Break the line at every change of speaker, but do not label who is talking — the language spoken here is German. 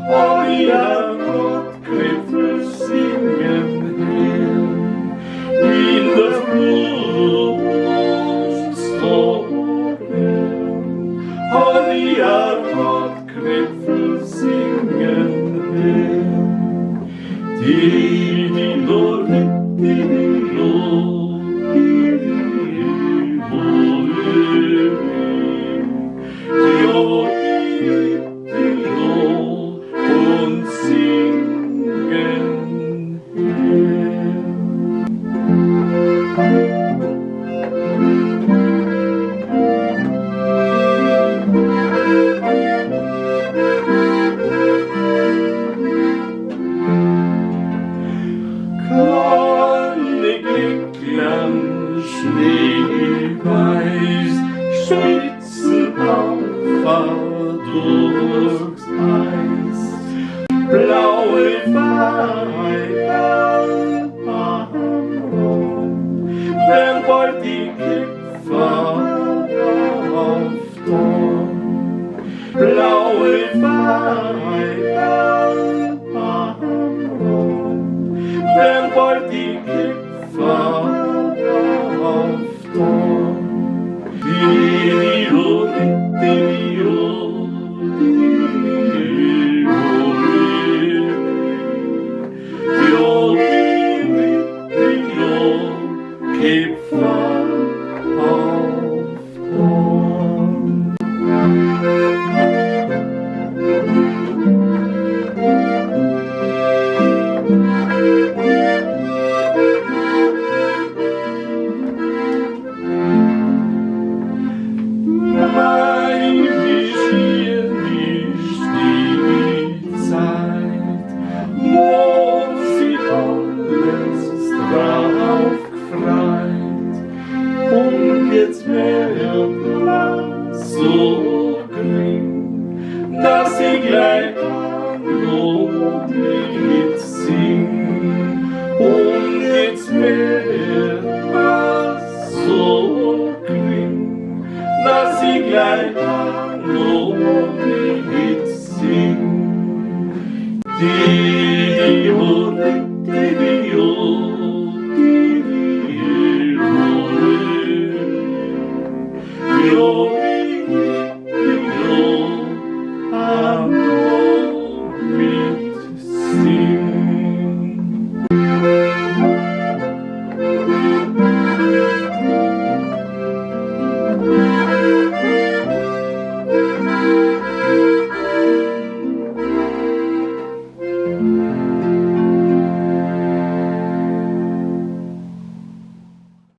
Euer Gottkräfte singen her, in der Flut stoppen. Euer Gottkräfte singen her, die und singen kleine Glöcklein, schneeweiß, schwitzen auf durchs Eis. Blaue Weiber werden bald die Kämpfer auftun. Blaue Weiber werden bald die Kämpfer auftun. Jetzt wird man so gering, dass ich gleich noch mitsing. Und jetzt wird man so gering, dass ich gleich noch mitsing. Die